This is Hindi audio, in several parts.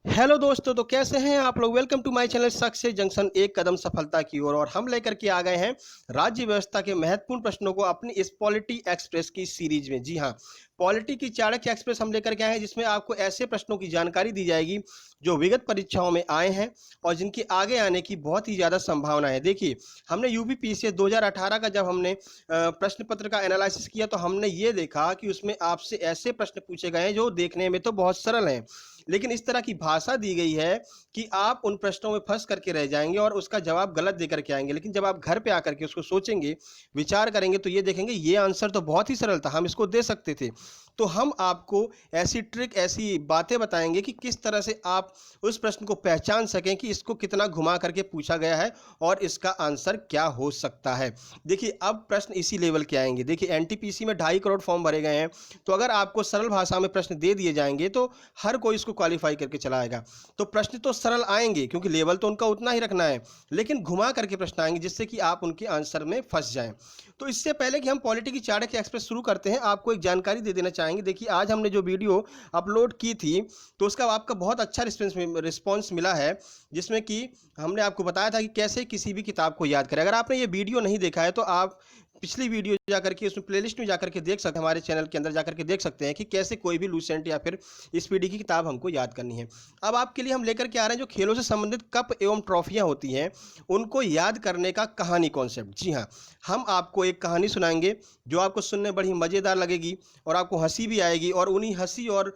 हेलो दोस्तों, तो कैसे हैं आप लोग। Welcome to my channel success junction, एक कदम सफलता की ओर। और हम लेकर के आ गए हैं राज्य व्यवस्था के महत्वपूर्ण प्रश्नों को अपनी इस पॉलिटी एक्सप्रेस की सीरीज में। जी हाँ, पॉलिटी की चाणक्य एक्सप्रेस हम लेकर के आए हैं, जिसमें आपको ऐसे प्रश्नों की जानकारी दी जाएगी जो विगत परीक्षाओं में आए हैं और जिनके आगे आने की बहुत ही ज़्यादा संभावना है। देखिए, हमने यूपीपीसीएस 2018 का जब हमने प्रश्न पत्र का एनालिसिस किया तो हमने ये देखा कि उसमें आपसे ऐसे प्रश्न पूछे गए हैं जो देखने में तो बहुत सरल हैं, लेकिन इस तरह की भाषा दी गई है कि आप उन प्रश्नों में फंस करके रह जाएंगे और उसका जवाब गलत दे करके आएंगे। लेकिन जब आप घर पे आकर के उसको सोचेंगे, विचार करेंगे, तो ये देखेंगे ये आंसर तो बहुत ही सरल था, हम इसको दे सकते थे। तो हम आपको ऐसी ट्रिक, ऐसी बातें बताएंगे कि किस तरह से आप उस प्रश्न को पहचान सकें कि इसको कितना घुमा करके पूछा गया है और इसका आंसर क्या हो सकता है। देखिए, अब प्रश्न इसी लेवल के आएंगे। देखिए, एनटीपीसी में 2.5 करोड़ फॉर्म भरे गए हैं, तो अगर आपको सरल भाषा में प्रश्न दे दिए जाएंगे तो हर कोई इसको क्वालिफाई करके चला आएगा। तो प्रश्न तो सरल आएंगे क्योंकि लेवल तो उनका उतना ही रखना है, लेकिन घुमा करके प्रश्न आएंगे जिससे कि आप उनके आंसर में फंस जाएं। तो इससे पहले कि हम पॉलिटी की चाणक्य एक्सप्रेस शुरू करते हैं, आपको एक जानकारी दे देना चाहेंगे। देखिए, आज हमने जो वीडियो अपलोड की थी तो उसका आपका बहुत अच्छा रिस्पॉन्स मिला है, जिसमें कि हमने आपको बताया था कि कैसे किसी भी किताब को याद करें। अगर आपने ये वीडियो नहीं देखा है तो आप पिछली वीडियो जाकर के उसमें प्लेलिस्ट में जाकर के देख सकते हैं, हमारे चैनल के अंदर जाकर के देख सकते हैं कि कैसे कोई भी लूसेंट या फिर स्पीडी की किताब हमको याद करनी है। अब आपके लिए हम लेकर के आ रहे हैं जो खेलों से संबंधित कप एवं ट्रॉफियां होती हैं, उनको याद करने का कहानी कॉन्सेप्ट। जी हाँ, हम आपको एक कहानी सुनाएंगे जो आपको सुनने बड़ी मज़ेदार लगेगी और आपको हंसी भी आएगी, और उन्हीं हंसी और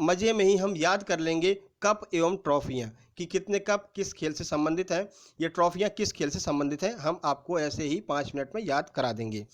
मज़े में ही हम याद कर लेंगे कप एवं ट्रॉफियां कि कितने कप किस खेल से संबंधित हैं, ये ट्रॉफियां किस खेल से संबंधित हैं, हम आपको ऐसे ही 5 मिनट में याद करा देंगे।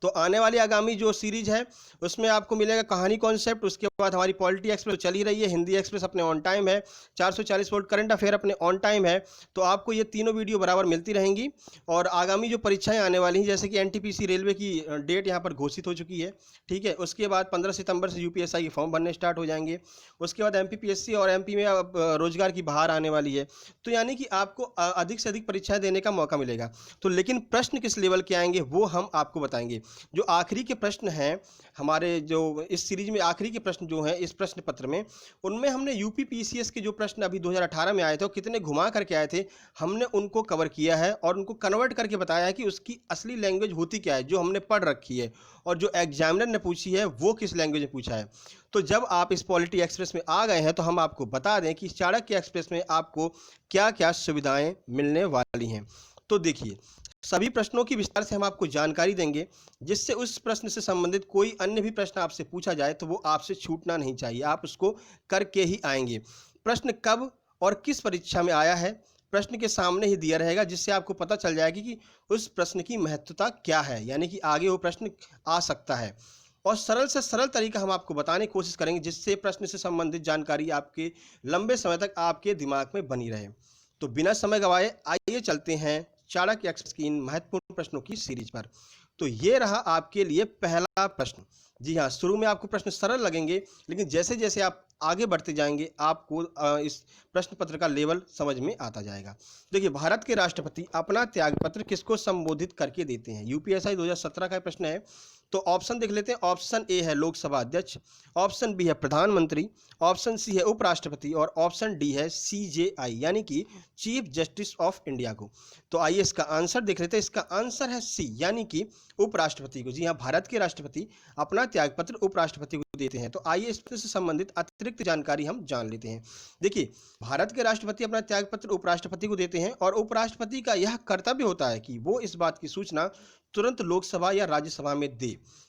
तो आने वाली आगामी जो सीरीज है उसमें आपको मिलेगा कहानी कॉन्सेप्ट, उसके बाद हमारी पॉलिटी एक्सप्रेस चल ही रही है, हिंदी एक्सप्रेस अपने ऑन टाइम है, 440 वोल्ट करंट अफेयर अपने ऑन टाइम है। तो आपको ये तीनों वीडियो बराबर मिलती रहेंगी। और आगामी जो परीक्षाएं आने वाली हैं, जैसे कि एनटीपीसी रेलवे की डेट यहाँ पर घोषित हो चुकी है, ठीक है। उसके बाद 15 सितंबर से यूपीएसआई के फॉर्म भरने स्टार्ट हो जाएंगे। उसके बाद एमपीपीएससी और एमपी में अब रोजगार की बहार आने वाली है। तो यानी कि आपको अधिक से अधिक परीक्षाएं देने का मौका मिलेगा। तो लेकिन प्रश्न किस लेवल के आएंगे वो हम आपको बताएंगे। जो आखिरी के प्रश्न हैं हमारे, जो इस सीरीज में आखिरी के प्रश्न जो हैं इस प्रश्न पत्र में, उनमें हमने यूपीपीसीएस के जो प्रश्न अभी 2018 में आए थे और कितने घुमा करके आए थे, हमने उनको कवर किया है और उनको कन्वर्ट करके बताया है कि उसकी असली लैंग्वेज होती क्या है, जो हमने पढ़ रखी है, और जो एग्जामिनर ने पूछी है वो किस लैंग्वेज में पूछा है। तो जब आप इस पॉलिटी एक्सप्रेस में आ गए हैं तो हम आपको बता दें कि चाणक्य एक्सप्रेस में आपको क्या क्या सुविधाएं मिलने वाली हैं। तो देखिए, सभी प्रश्नों की विस्तार से हम आपको जानकारी देंगे, जिससे उस प्रश्न से संबंधित कोई अन्य भी प्रश्न आपसे पूछा जाए तो वो आपसे छूटना नहीं चाहिए, आप उसको करके ही आएंगे। प्रश्न कब और किस परीक्षा में आया है, प्रश्न के सामने ही दिया रहेगा, जिससे आपको पता चल जाएगी कि उस प्रश्न की महत्वता क्या है, यानी कि आगे वो प्रश्न आ सकता है। और सरल से सरल तरीका हम आपको बताने की कोशिश करेंगे, जिससे प्रश्न से संबंधित जानकारी आपके लंबे समय तक आपके दिमाग में बनी रहे। तो बिना समय गवाए आइए चलते हैं चाणक्य एक्सप्रेस की इन महत्वपूर्ण प्रश्नों की सीरीज पर। तो ये रहा आपके लिए पहला प्रश्न। जी हाँ, शुरू में आपको प्रश्न सरल लगेंगे, लेकिन जैसे जैसे आप आगे बढ़ते जाएंगे आपको इस प्रश्न पत्र का लेवल समझ में आता जाएगा। देखिए, भारत के राष्ट्रपति अपना त्यागपत्र किसको संबोधित करके देते हैं। यूपीएसआई 2017 का प्रश्न है। तो ऑप्शन देख लेते हैं। ऑप्शन ए है लोकसभा अध्यक्ष, ऑप्शन बी है प्रधानमंत्री, ऑप्शन सी है उपराष्ट्रपति, और ऑप्शन डी है सीजेआई यानी कि चीफ जस्टिस ऑफ इंडिया को। तो आइए इसका आंसर देख लेते हैं। इसका आंसर है सी, यानी कि उपराष्ट्रपति को। जी हाँ, भारत के राष्ट्रपति अपना त्यागपत्र उपराष्ट्रपति को देते हैं। तो आइए इससे संबंधित अतिरिक्त जानकारी हम जान लेते हैं। देखिए, भारत के राष्ट्रपति अपना त्यागपत्र उपराष्ट्रपति को देते हैं और उपराष्ट्रपति का यह कर्तव्य होता है कि वो इस बात की सूचना तुरंत लोकसभा या राज्यसभा में दे।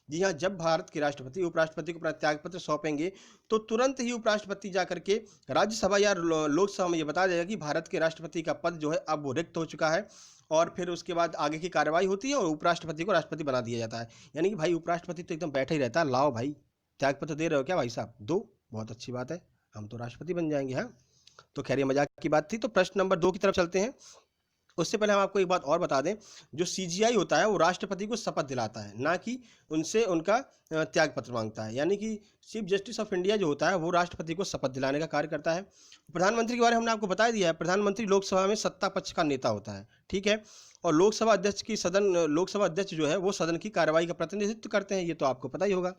जी हाँ, जब भारत के राष्ट्रपति उपराष्ट्रपति को अपना त्यागपत्र सौंपेंगे तो तुरंत ही उपराष्ट्रपति जाकर के राज्यसभा या लोकसभा में ये बता देगा कि भारत के राष्ट्रपति का पद जो है अब वो रिक्त हो चुका है, और फिर उसके बाद आगे की कार्रवाई होती है और उपराष्ट्रपति को राष्ट्रपति बना दिया जाता है। यानी कि भाई उपराष्ट्रपति तो एकदम बैठा ही रहता है, लाओ भाई त्यागपत्र दे रहे हो क्या भाई साहब, दो, बहुत अच्छी बात है, हम तो राष्ट्रपति बन जाएंगे। हाँ, तो खैर ये मजाक की बात थी। तो प्रश्न नंबर 2 की तरफ चलते हैं। उससे पहले हम आपको एक बात और बता दें, जो सीजीआई होता है वो राष्ट्रपति को शपथ दिलाता है, ना कि उनसे उनका त्यागपत्र मांगता है। यानी कि चीफ जस्टिस ऑफ इंडिया जो होता है वो राष्ट्रपति को शपथ दिलाने का कार्य करता है। प्रधानमंत्री के बारे में हमने आपको बता दिया है। प्रधानमंत्री लोकसभा में सत्ता पक्ष का नेता होता है, ठीक है। और लोकसभा अध्यक्ष जो है वो सदन की कार्रवाई का प्रतिनिधित्व करते हैं, ये तो आपको पता ही होगा।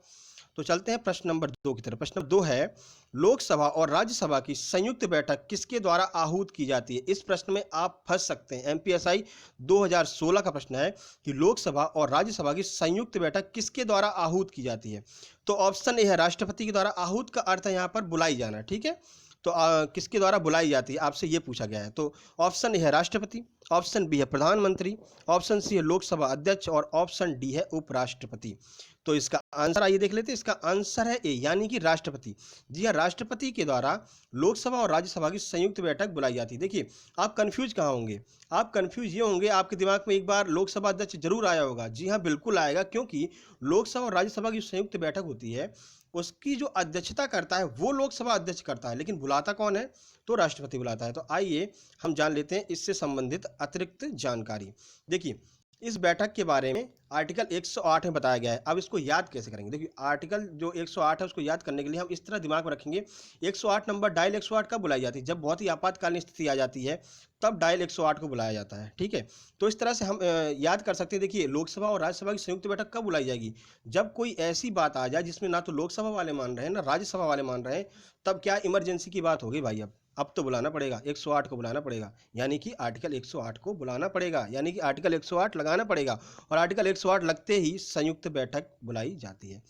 तो चलते हैं प्रश्न नंबर 2 की तरफ। प्रश्न नंबर 2 है, लोकसभा और राज्यसभा की संयुक्त बैठक किसके द्वारा आहूत की जाती है? इस प्रश्न में आप फंस सकते हैं। एमपीएसआई 2016 का प्रश्न है कि लोकसभा और राज्यसभा की संयुक्त बैठक किसके द्वारा आहूत की जाती है? तो ऑप्शन ए है राष्ट्रपति के द्वारा। आहूत का अर्थ है यहाँ पर बुलाई जाना, ठीक है। तो किसके द्वारा बुलाई जाती है, आपसे ये पूछा गया है। तो ऑप्शन ए है राष्ट्रपति, ऑप्शन बी है प्रधानमंत्री, ऑप्शन सी है लोकसभा अध्यक्ष और ऑप्शन डी है उपराष्ट्रपति। तो इसका आंसर आइए देख लेते हैं। इसका आंसर है ए, यानी कि राष्ट्रपति। जी हाँ, राष्ट्रपति के द्वारा लोकसभा और राज्यसभा की संयुक्त बैठक बुलाई जाती है। देखिए, आप कंफ्यूज कहाँ होंगे? आप कंफ्यूज ये होंगे, आपके दिमाग में एक बार लोकसभा अध्यक्ष जरूर आया होगा। जी हाँ, बिल्कुल आएगा, क्योंकि लोकसभा और राज्यसभा की संयुक्त बैठक होती है, उसकी जो अध्यक्षता करता है वो लोकसभा अध्यक्ष करता है, लेकिन बुलाता कौन है? तो राष्ट्रपति बुलाता है। तो आइए हम जान लेते हैं इससे संबंधित अतिरिक्त जानकारी। देखिए, इस बैठक के बारे में आर्टिकल 108 में बताया गया है। अब इसको याद कैसे करेंगे? देखिए, आर्टिकल जो 108 है उसको याद करने के लिए हम इस तरह दिमाग में रखेंगे। 108 नंबर, डायल 108 कब बुलाई जाती है? जब बहुत ही आपातकालीन स्थिति आ जाती है, तब डायल 108 को बुलाया जाता है, ठीक है। तो इस तरह से हम याद कर सकते हैं। देखिए, लोकसभा और राज्यसभा की संयुक्त बैठक कब बुलाई जाएगी? जब कोई ऐसी बात आ जाए जिसमें ना तो लोकसभा वाले मान रहे हैं ना राज्यसभा वाले मान रहे हैं, तब क्या इमरजेंसी की बात होगी भाई। अब तो बुलाना पड़ेगा, 108 को बुलाना पड़ेगा, यानी कि आर्टिकल 108 को बुलाना पड़ेगा, यानी कि आर्टिकल 108 लगाना पड़ेगा, और आर्टिकल 108 लगते ही संयुक्त बैठक बुलाई जाती है।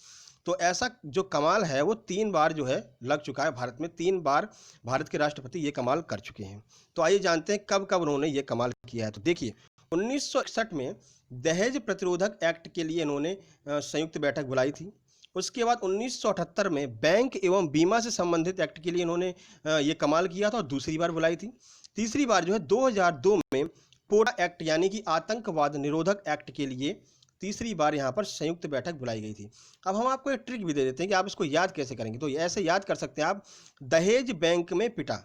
तो ऐसा जो कमाल है वो 3 बार जो है लग चुका है भारत में। 3 बार भारत के राष्ट्रपति ये कमाल कर चुके हैं। तो आइए जानते हैं कब कब उन्होंने ये कमाल किया है। तो देखिए, 1961 में दहेज प्रतिरोधक एक्ट के लिए इन्होंने संयुक्त बैठक बुलाई थी। उसके बाद 1978 में बैंक एवं बीमा से संबंधित एक्ट के लिए इन्होंने ये कमाल किया था और दूसरी बार बुलाई थी। तीसरी बार जो है 2002 में पोडा एक्ट यानी कि आतंकवाद निरोधक एक्ट के लिए तीसरी बार यहाँ पर संयुक्त बैठक बुलाई गई थी। अब हम आपको एक ट्रिक भी दे देते हैं कि आप इसको याद कैसे करेंगे। तो ऐसे याद कर सकते हैं आप, दहेज बैंक में पिटा।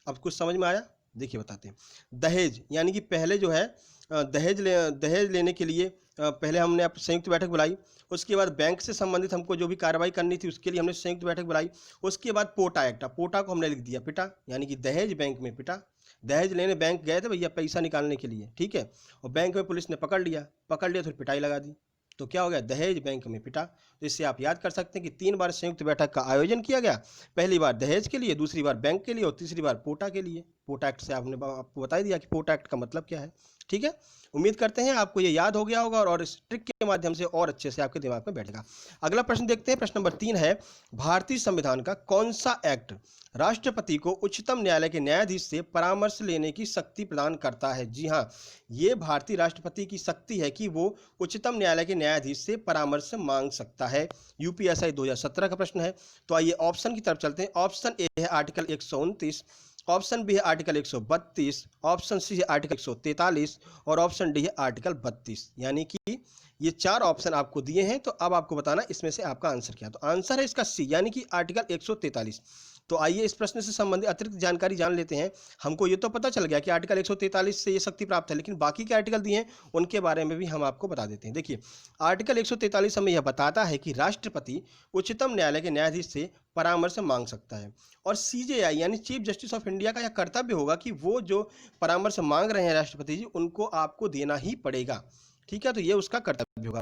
अब कुछ समझ में आया? देखिए बताते हैं। दहेज यानी कि पहले जो है दहेज लेने के लिए पहले हमने संयुक्त बैठक बुलाई। उसके बाद बैंक से संबंधित हमको जो भी कार्रवाई करनी थी उसके लिए हमने संयुक्त बैठक बुलाई। उसके बाद पोटा एक्ट, पोटा को हमने लिख दिया पिटा, यानी कि दहेज बैंक में पिटा। दहेज लेने बैंक गए थे भैया पैसा निकालने के लिए, ठीक है, और बैंक में पुलिस ने पकड़ लिया तो फिर पिटाई लगा दी। तो क्या हो गया? दहेज बैंक में पिटा। तो इससे आप याद कर सकते हैं कि 3 बार संयुक्त बैठक का आयोजन किया गया। पहली बार दहेज के लिए, दूसरी बार बैंक के लिए और तीसरी बार पोटा के लिए। पोटा एक्ट से आपको बता ही दिया कि पोटा एक्ट का मतलब क्या है, ठीक है। उम्मीद करते हैं आपको ये याद हो गया होगा और इस ट्रिक के माध्यम से और अच्छे से आपके दिमाग में बैठेगा। अगला प्रश्न देखते हैं। प्रश्न नंबर 3 है, भारतीय संविधान का कौन सा एक्ट राष्ट्रपति को उच्चतम न्यायालय के न्यायाधीश से परामर्श लेने की शक्ति प्रदान करता है? जी हाँ, ये भारतीय राष्ट्रपति की शक्ति है कि वो उच्चतम न्यायालय के न्यायाधीश से परामर्श मांग सकता है। यूपीएसआई 2017 का प्रश्न है। तो आइए ऑप्शन की तरफ चलते हैं। ऑप्शन ए है आर्टिकल 129, ऑप्शन बी है आर्टिकल 132, ऑप्शन सी है आर्टिकल 143 और ऑप्शन डी है आर्टिकल 32। यानी कि ये 4 ऑप्शन आपको दिए हैं। तो अब आपको बताना इसमें से आपका आंसर क्या है। तो आंसर है इसका सी, यानी कि आर्टिकल 143। तो आइए इस प्रश्न से संबंधित अतिरिक्त जानकारी जान लेते हैं। हमको ये तो पता चल गया कि आर्टिकल 143 से ये शक्ति प्राप्त है, लेकिन बाकी के आर्टिकल दिए हैं उनके बारे में भी हम आपको बता देते हैं। देखिए, आर्टिकल 143 हमें यह बताता है कि राष्ट्रपति उच्चतम न्यायालय के न्यायाधीश से परामर्श मांग सकता है, और सीजेआई यानी चीफ जस्टिस ऑफ इंडिया का यह कर्तव्य होगा कि वो जो परामर्श मांग रहे हैं राष्ट्रपति जी, उनको आपको देना ही पड़ेगा, ठीक है। तो ये उसका कर्तव्य होगा।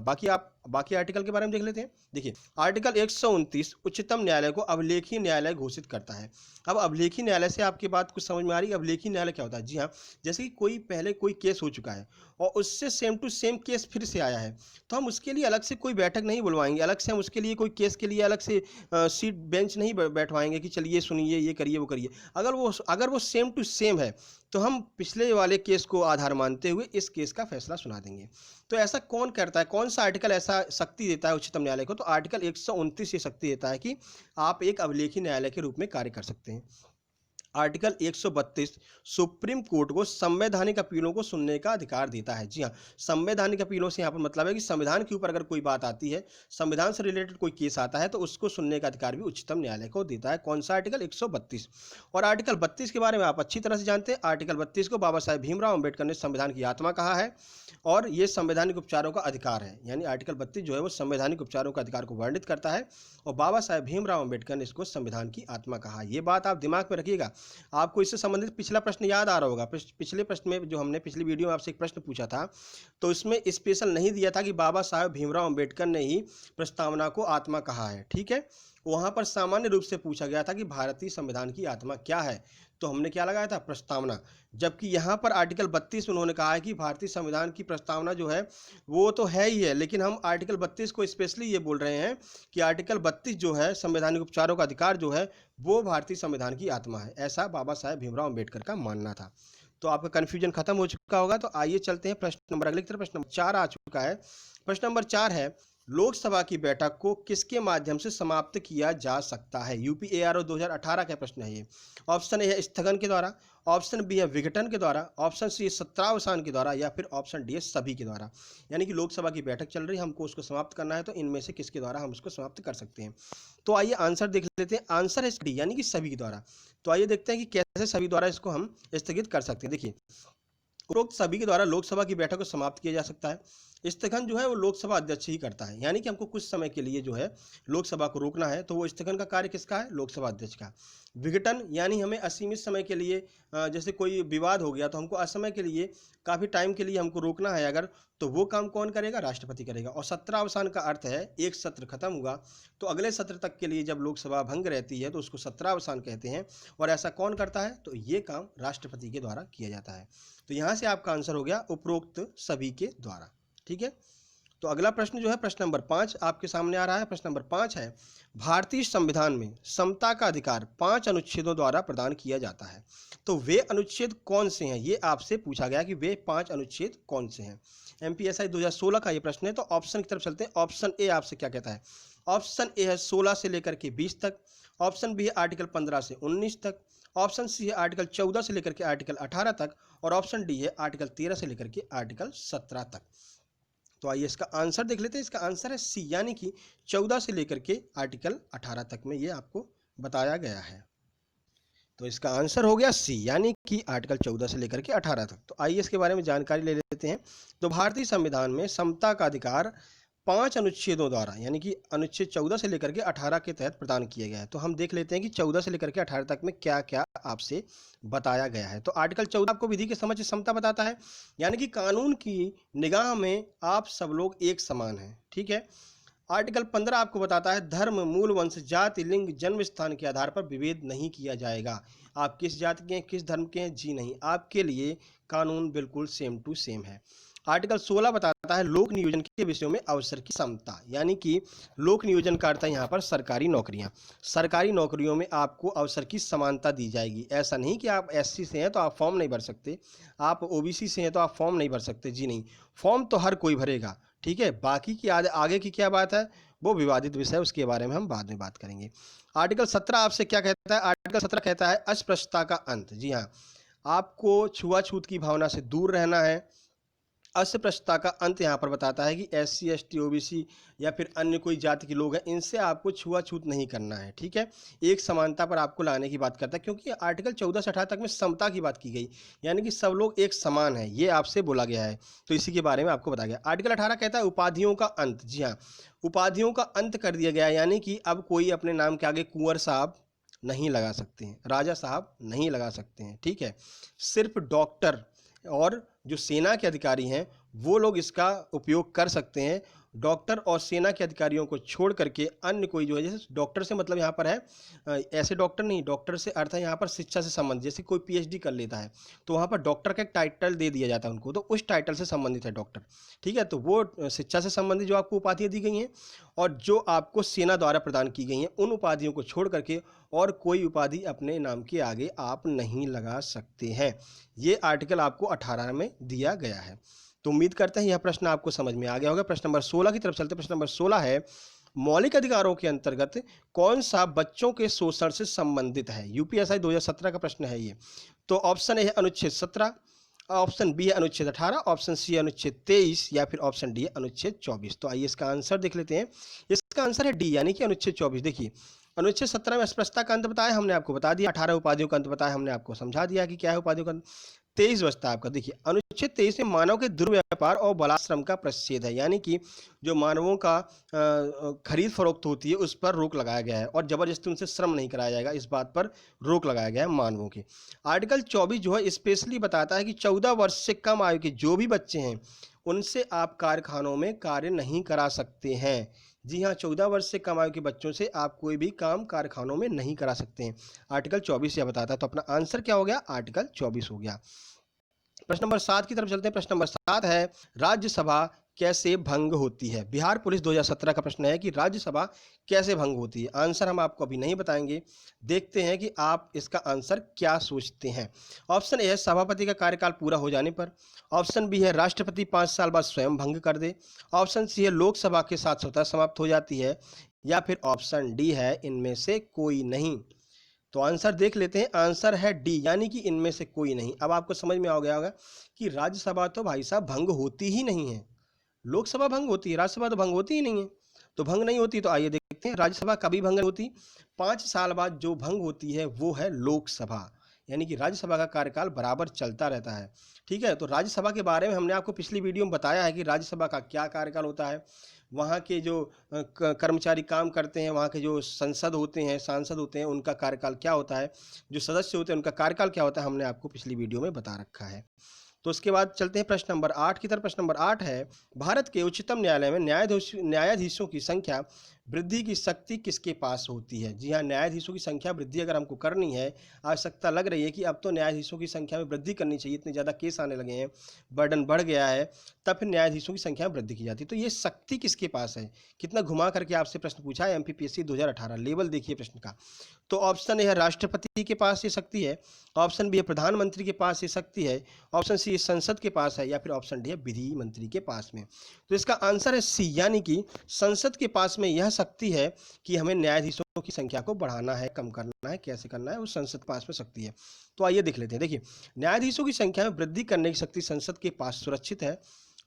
बाकी आर्टिकल के बारे में देख लेते हैं। देखिए, आर्टिकल 129 उच्चतम न्यायालय को अभिलेखीय न्यायालय घोषित करता है। अब अभिलेखीय न्यायालय से आपकी बात कुछ समझ में आ रही है? अभिलेखीय न्यायालय क्या होता है? जी हाँ, जैसे कि पहले कोई केस हो चुका है और उससे सेम टू सेम केस फिर से आया है, तो हम उसके लिए अलग से कोई बैठक नहीं बुलवाएंगे, अलग से हम उसके लिए कोई केस के लिए अलग से सीट बेंच नहीं बैठवाएंगे कि चलिए सुनिए, ये करिए, वो करिए। अगर वो सेम टू सेम है तो हम पिछले वाले केस को आधार मानते हुए इस केस का फैसला सुना देंगे। तो ऐसा कौन करता है? कौन सा आर्टिकल ऐसा शक्ति देता है उच्चतम न्यायालय को? तो आर्टिकल 129 ये शक्ति देता है कि आप एक अभिलेखीय न्यायालय के रूप में कार्य कर सकते हैं। आर्टिकल 132 सुप्रीम कोर्ट को संवैधानिक अपीलों को सुनने का अधिकार देता है। जी हाँ, संवैधानिक अपीलों से यहाँ पर मतलब है कि संविधान के ऊपर अगर कोई बात आती है, संविधान से रिलेटेड कोई केस आता है, तो उसको सुनने का अधिकार भी उच्चतम न्यायालय को देता है। कौन सा आर्टिकल? 132। और आर्टिकल 32 के बारे में आप अच्छी तरह से जानते हैं। आर्टिकल 32 को बाबा साहेब भीमराव अम्बेडकर ने संविधान की आत्मा कहा है और ये संवैधानिक उपचारों का अधिकार है। यानी आर्टिकल 32 जो है वो संवैधानिक उपचारों का अधिकार को वर्णित करता है और बाबा साहेब भीमराव अम्बेडकर ने इसको संविधान की आत्मा कहा। ये बात आप दिमाग में रखिएगा। आपको इससे संबंधित पिछला प्रश्न याद आ रहा होगा। पिछले प्रश्न में जो हमने पिछली वीडियो में आपसे एक प्रश्न पूछा था, तो इसमें स्पेशल नहीं दिया था कि बाबा साहेब भीमराव अंबेडकर ने ही प्रस्तावना को आत्मा कहा है, ठीक है। वहां पर सामान्य रूप से पूछा गया था कि भारतीय संविधान की आत्मा क्या है, तो हमने क्या लगाया था, प्रस्तावना। जबकि यहाँ पर आर्टिकल 32 में उन्होंने कहा है कि भारतीय संविधान की प्रस्तावना जो है वो तो है ही है, लेकिन हम आर्टिकल 32 को स्पेशली ये बोल रहे हैं कि आर्टिकल 32 जो है संवैधानिक उपचारों का अधिकार जो है वो भारतीय संविधान की आत्मा है, ऐसा बाबा साहेब भीमराव अम्बेडकर का मानना था। तो आपका कन्फ्यूजन खत्म हो चुका होगा। तो आइए चलते हैं प्रश्न नंबर अगले की तरफ। प्रश्न नंबर 4 आ चुका है। प्रश्न नंबर 4 है, लोकसभा की बैठक को किसके माध्यम से समाप्त किया जा सकता है? यूपी एआरओ 2018 का प्रश्न है ये। ऑप्शन ए है स्थगन के द्वारा, ऑप्शन बी है विघटन के द्वारा, ऑप्शन सी है सत्रावसान के द्वारा, या फिर ऑप्शन डी है सभी के द्वारा। यानी कि लोकसभा की बैठक चल रही है, हमको उसको समाप्त करना है, तो इनमें से किसके द्वारा हम उसको समाप्त कर सकते हैं? तो आइए आंसर देख लेते हैं। आंसर है डी, यानी कि सभी के द्वारा। तो आइए देखते हैं कि कैसे सभी द्वारा इसको हम स्थगित कर सकते हैं। देखिए, उपरोक्त सभी के द्वारा लोकसभा की बैठक को समाप्त किया जा सकता है। स्थगन जो है वो लोकसभा अध्यक्ष ही करता है, यानी कि हमको कुछ समय के लिए जो है लोकसभा को रोकना है, तो वो स्थगन का कार्य किसका है? लोकसभा अध्यक्ष का। विघटन यानी हमें असीमित समय के लिए, जैसे कोई विवाद हो गया तो हमको असमय के लिए, काफ़ी टाइम के लिए हमको रोकना है अगर, तो वो काम कौन करेगा? राष्ट्रपति करेगा। और सत्रावसान का अर्थ है एक सत्र खत्म हुआ तो अगले सत्र तक के लिए जब लोकसभा भंग रहती है तो उसको सत्रावसान कहते हैं। और ऐसा कौन करता है? तो ये काम राष्ट्रपति के द्वारा किया जाता है। तो यहाँ से आपका आंसर हो गया उपरोक्त सभी के द्वारा, ठीक है। तो अगला प्रश्न जो है प्रश्न नंबर 5 आपके सामने आ रहा है। प्रश्न नंबर 5 है, भारतीय संविधान में समता का अधिकार 5 अनुच्छेदों द्वारा प्रदान किया जाता है। तो वे अनुच्छेद कौन से हैं? ये आपसे पूछा गया कि वे 5 अनुच्छेद कौन से हैं। एमपीएसआई 2016 का ये प्रश्न है। तो ऑप्शन की तरफ चलते हैं। ऑप्शन ए आपसे क्या कहता है? ऑप्शन ए है 16 से लेकर के 20 तक, ऑप्शन बी है आर्टिकल 15 से 19 तक, ऑप्शन सी है आर्टिकल 14 से लेकर के आर्टिकल 18 तक, और ऑप्शन डी है आर्टिकल 13 से लेकर के आर्टिकल 17 तक। तो आइए इसका आंसर देख लेते हैं। इसका आंसर है सी, यानी कि 14 से लेकर के आर्टिकल 18 तक में ये आपको बताया गया है। तो इसका आंसर हो गया सी, यानी कि आर्टिकल 14 से लेकर के 18 तक। तो आइए इसके बारे में जानकारी ले लेते हैं। तो भारतीय संविधान में समता का अधिकार 5 अनुच्छेदों द्वारा, यानी कि अनुच्छेद 14 से लेकर के 18 के तहत प्रदान किया गया है। तो हम देख लेते हैं कि 14 से लेकर के 18 तक में क्या क्या आपसे बताया गया है। तो आर्टिकल 14 आपको विधि के समझ समता बताता है, यानी कि कानून की निगाह में आप सब लोग एक समान हैं, ठीक है। आर्टिकल 15 आपको बताता है धर्म, मूल वंश, जाति, लिंग, जन्म स्थान के आधार पर विभेद नहीं किया जाएगा। आप किस जाति के हैं, किस धर्म के हैं, जी नहीं, आपके लिए कानून बिल्कुल सेम टू सेम है। आर्टिकल 16 बताता है लोक नियोजन के विषयों में अवसर की समता, यानी कि लोक नियोजन का अर्थ है यहाँ पर सरकारी नौकरियाँ। सरकारी नौकरियों में आपको अवसर की समानता दी जाएगी। ऐसा नहीं कि आप एससी से हैं तो आप फॉर्म नहीं भर सकते, आप ओबीसी से हैं तो आप फॉर्म नहीं भर सकते, जी नहीं, फॉर्म तो हर कोई भरेगा, ठीक है। बाकी की आगे की क्या बात है वो विवादित विषय, उसके बारे में हम बाद में बात करेंगे। आर्टिकल 17 आपसे क्या कहता है? आर्टिकल 17 कहता है अस्पृश्यता का अंत। जी हाँ, आपको छुआछूत की भावना से दूर रहना है। अस्पृश्यता का अंत यहाँ पर बताता है कि एससी, एसटी, ओबीसी या फिर अन्य कोई जाति के लोग हैं, इनसे आपको छुआछूत नहीं करना है, ठीक है। एक समानता पर आपको लाने की बात करता है, क्योंकि आर्टिकल 14 से 18 तक में समता की बात की गई, यानी कि सब लोग एक समान है, ये आपसे बोला गया है। तो इसी के बारे में आपको बताया गया। आर्टिकल 18 कहता है उपाधियों का अंत। जी हाँ, उपाधियों का अंत कर दिया गया, यानी कि अब कोई अपने नाम के आगे कुंवर साहब नहीं लगा सकते हैं, राजा साहब नहीं लगा सकते हैं, ठीक है। सिर्फ डॉक्टर और जो सेना के अधिकारी हैं वो लोग इसका उपयोग कर सकते हैं। डॉक्टर और सेना के अधिकारियों को छोड़ करके अन्य कोई जो है, जैसे डॉक्टर से मतलब यहाँ पर है ऐसे डॉक्टर नहीं, डॉक्टर से अर्थ है यहाँ पर शिक्षा से संबंधित, जैसे कोई पीएचडी कर लेता है तो वहाँ पर डॉक्टर का एक टाइटल दे दिया जाता है उनको, तो उस टाइटल से संबंधित है डॉक्टर, ठीक है। तो वो शिक्षा से संबंधित जो आपको उपाधियाँ दी गई हैं और जो आपको सेना द्वारा प्रदान की गई हैं, उन उपाधियों को छोड़ करके और कोई उपाधि अपने नाम के आगे आप नहीं लगा सकते हैं। ये आर्टिकल आपको 18 में दिया गया है। तो उम्मीद करते हैं यह प्रश्न आपको समझ में आ गया होगा। प्रश्न नंबर 16 की तरफ चलते। प्रश्न नंबर 16 है मौलिक अधिकारों के अंतर्गत कौन सा बच्चों के शोषण से संबंधित है? यूपीएसआई 2017 का प्रश्न है ये। तो ऑप्शन ए है अनुच्छेद 17, ऑप्शन बी है अनुच्छेद 18, ऑप्शन सी है अनुच्छेद 23, या फिर ऑप्शन डी है अनुच्छेद 24। तो आइए इसका आंसर देख लेते हैं। इसका आंसर है डी, यानी कि अनुच्छेद 24। देखिए, अनुच्छेद 17 में अस्पृश्यता का अंत बताया हमने आपको बता दिया, 18 उपाधियों का अंत बताया हमने आपको समझा दिया कि क्या है उपाधियों का अंत। 23 बचता है आपका। देखिए अनुच्छेद 23 में मानव के दुर्व्यापार और बलाश्रम का प्रतिषेध है, यानी कि जो मानवों का खरीद फरोख्त होती है उस पर रोक लगाया गया है और जबरदस्ती उनसे श्रम नहीं कराया जाएगा, इस बात पर रोक लगाया गया है मानवों के। आर्टिकल 24 जो है स्पेशली बताता है कि 14 वर्ष से कम आयु के जो भी बच्चे हैं उनसे आप कारखानों में कार्य नहीं करा सकते हैं। जी हाँ, 14 वर्ष से कम आयु के बच्चों से आप कोई भी काम कारखानों में नहीं करा सकते हैं। आर्टिकल 24 यह बताता है। तो अपना आंसर क्या हो गया? आर्टिकल 24 हो गया। प्रश्न नंबर 7 की तरफ चलते हैं। प्रश्न नंबर 7 है राज्यसभा कैसे भंग होती है? बिहार पुलिस 2017 का प्रश्न है कि राज्यसभा कैसे भंग होती है। आंसर हम आपको अभी नहीं बताएंगे, देखते हैं कि आप इसका आंसर क्या सोचते हैं। ऑप्शन ए है सभापति का कार्यकाल पूरा हो जाने पर। ऑप्शन बी है राष्ट्रपति 5 साल बाद स्वयं भंग कर दे। ऑप्शन सी है लोकसभा के साथ स्वतः समाप्त हो जाती है, या फिर ऑप्शन डी है इनमें से कोई नहीं। तो आंसर देख लेते हैं। आंसर है डी, यानी कि इनमें से कोई नहीं। अब आपको समझ में आ गया होगा कि राज्यसभा तो भाई साहब भंग होती ही नहीं है। लोकसभा भंग होती है, राज्यसभा तो भंग होती ही नहीं है। तो भंग नहीं होती तो आइए देखते हैं राज्यसभा कभी भंग नहीं होती। 5 साल बाद जो भंग होती है वो है लोकसभा, यानी कि राज्यसभा का कार्यकाल बराबर चलता रहता है। ठीक है, तो राज्यसभा के बारे में हमने आपको पिछली वीडियो में बताया है कि राज्यसभा का क्या कार्यकाल होता है, वहाँ के जो कर्मचारी काम करते हैं, वहाँ के जो संसद होते हैं, सांसद होते हैं, उनका कार्यकाल क्या होता है, जो सदस्य होते हैं उनका कार्यकाल क्या होता है, हमने आपको पिछली वीडियो में बता रखा है। तो उसके बाद चलते हैं प्रश्न नंबर 8 की तरफ। प्रश्न नंबर 8 है भारत के उच्चतम न्यायालय में न्यायाधीशों की संख्या वृद्धि की शक्ति किसके पास होती है? जी हाँ, न्यायाधीशों की संख्या वृद्धि अगर हमको करनी है, आवश्यकता लग रही है कि अब तो न्यायाधीशों की संख्या में वृद्धि करनी चाहिए, इतने ज़्यादा केस आने लगे हैं, बर्डन बढ़ गया है, तब फिर न्यायाधीशों की संख्या में वृद्धि की जाती है। तो ये शक्ति किसके पास है? कितना घुमा करके आपसे प्रश्न पूछा है एमपीपीएससी 2018। लेवल देखिए प्रश्न का। तो ऑप्शन ए है राष्ट्रपति के पास ये शक्ति है, ऑप्शन बी है प्रधानमंत्री के पास ये शक्ति है, ऑप्शन सी संसद के पास है, या फिर ऑप्शन डी है विधि मंत्री के पास में। तो इसका आंसर है सी, यानी कि संसद के पास में यह शक्ति है कि हमें न्यायाधीशों की संख्या को बढ़ाना है, कम करना है, कैसे करना है, वो संसद के पास में शक्ति है। तो आइए देख लेते हैं। देखिए न्यायाधीशों की संख्या में वृद्धि करने की शक्ति संसद के पास सुरक्षित है।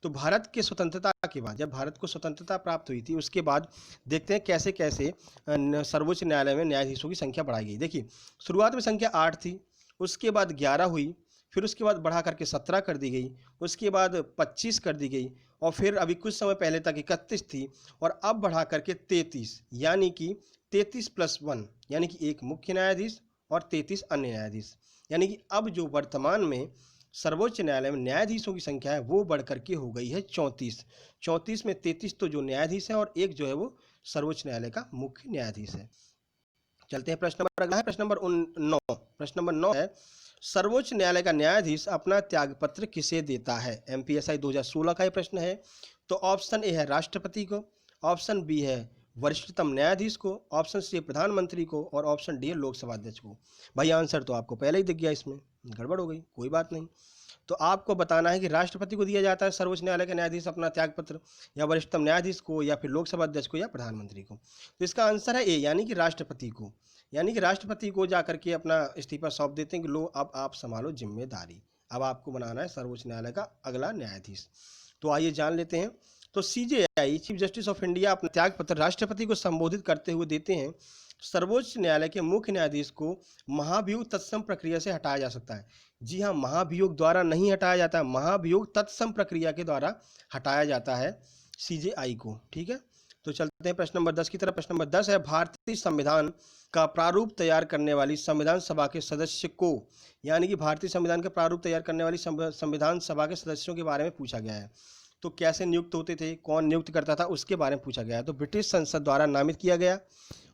तो भारत के स्वतंत्रता के बाद, जब भारत को स्वतंत्रता प्राप्त हुई थी उसके बाद देखते हैं कैसे कैसे सर्वोच्च न्यायालय में न्यायाधीशों की संख्या बढ़ाई गई। देखिए शुरुआत में संख्या 8 थी, उसके बाद 11 हुई, फिर उसके बाद बढ़ा करके 17 कर दी गई, उसके बाद 25 कर दी गई, और फिर अभी कुछ समय पहले तक 31 थी, और अब बढ़ा करके 33, यानी कि 33+1, यानी कि एक मुख्य न्यायाधीश और 33 अन्य न्यायाधीश। यानी कि अब जो वर्तमान में सर्वोच्च न्यायालय में न्यायाधीशों की संख्या है वो बढ़ करके हो गई है 34। 34 में 33 तो जो न्यायाधीश है और एक जो है वो सर्वोच्च न्यायालय का मुख्य न्यायाधीश है। चलते हैं प्रश्न नंबर अगला है, प्रश्न नंबर 9। प्रश्न नंबर 9 है सर्वोच्च न्यायालय का न्यायाधीश अपना त्यागपत्र किसे देता है? एमपीएसआई 2016 का ये प्रश्न है। तो ऑप्शन ए है राष्ट्रपति को, ऑप्शन बी है वरिष्ठतम न्यायाधीश को, ऑप्शन सी प्रधानमंत्री को, और ऑप्शन डी है लोकसभा अध्यक्ष को। भाई आंसर तो आपको पहले ही दिख गया, इसमें गड़बड़ हो गई, कोई बात नहीं। तो आपको बताना है कि राष्ट्रपति को दिया जाता है सर्वोच्च न्यायालय का न्यायाधीश अपना त्यागपत्र, या वरिष्ठतम न्यायाधीश को, या फिर लोकसभा अध्यक्ष को, या प्रधानमंत्री को। तो इसका आंसर है ए, यानी कि राष्ट्रपति को। यानी कि राष्ट्रपति को जाकर के अपना इस्तीफा सौंप देते हैं कि लो अब आप संभालो जिम्मेदारी, अब आपको बनाना है सर्वोच्च न्यायालय का अगला न्यायाधीश। तो आइए जान लेते हैं। तो CJI chief justice of India अपना त्यागपत्र राष्ट्रपति को संबोधित करते हुए देते हैं। सर्वोच्च न्यायालय के मुख्य न्यायाधीश को महाभियोग तत्सम प्रक्रिया से हटाया जा सकता है। जी हाँ, महाभियोग द्वारा नहीं हटाया जाता, महाभियोग तत्सम प्रक्रिया के द्वारा हटाया जाता है सीजेआई को। ठीक है, तो चलते हैं प्रश्न नंबर 10 की तरफ। प्रश्न नंबर 10 है भारतीय संविधान का प्रारूप तैयार करने वाली संविधान सभा के सदस्य को, यानी कि भारतीय संविधान का प्रारूप तैयार करने वाली संविधान सभा के सदस्यों के बारे में पूछा गया है। तो कैसे नियुक्त होते थे, कौन नियुक्त करता था, उसके बारे में पूछा गया है। तो ब्रिटिश संसद द्वारा नामित किया गया,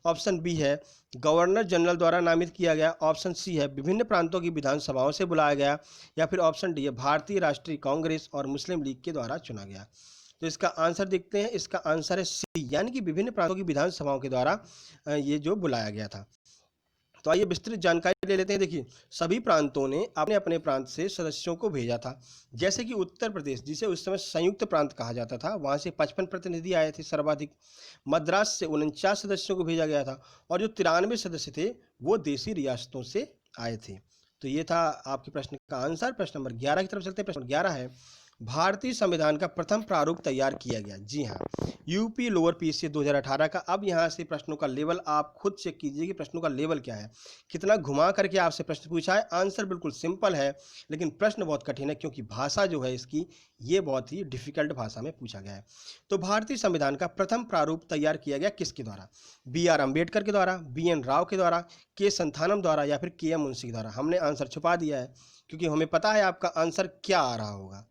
ऑप्शन बी है गवर्नर जनरल द्वारा नामित किया गया, ऑप्शन सी है विभिन्न प्रांतों की विधानसभाओं से बुलाया गया, या फिर ऑप्शन डी है भारतीय राष्ट्रीय कांग्रेस और मुस्लिम लीग के द्वारा चुना गया। तो इसका आंसर देखते हैं। इसका आंसर है सी, यानी कि विभिन्न प्रांतों की विधानसभाओं के द्वारा ये जो बुलाया गया था। तो आइए विस्तृत जानकारी ले लेते हैं। देखिए सभी प्रांतों ने अपने अपने प्रांत से सदस्यों को भेजा था। जैसे कि उत्तर प्रदेश, जिसे उस समय संयुक्त प्रांत कहा जाता था, वहाँ से 55 प्रतिनिधि आए थे सर्वाधिक। मद्रास से 49 सदस्यों को भेजा गया था, और जो 93 सदस्य थे वो देशी रियासतों से आए थे। तो ये था आपके प्रश्न का आंसर। प्रश्न नंबर 11 की तरफ चलते हैं। प्रश्न नंबर 11 है भारतीय संविधान का प्रथम प्रारूप तैयार किया गया? जी हाँ, यूपी लोअर पीसीए 2018 का। अब यहाँ से प्रश्नों का लेवल आप खुद चेक कीजिए कि प्रश्नों का लेवल क्या है, कितना घुमा करके आपसे प्रश्न पूछा है। आंसर बिल्कुल सिंपल है, लेकिन प्रश्न बहुत कठिन है, क्योंकि भाषा जो है इसकी ये बहुत ही डिफिकल्ट भाषा में पूछा गया है। तो भारतीय संविधान का प्रथम प्रारूप तैयार किया गया किसके द्वारा? बी.आर. अम्बेडकर के द्वारा, बी.एन. राव के द्वारा, के. संथानम द्वारा, या फिर के.एम. मुंशी के द्वारा? हमने आंसर छुपा दिया है, क्योंकि हमें पता है आपका आंसर क्या आ रहा होगा,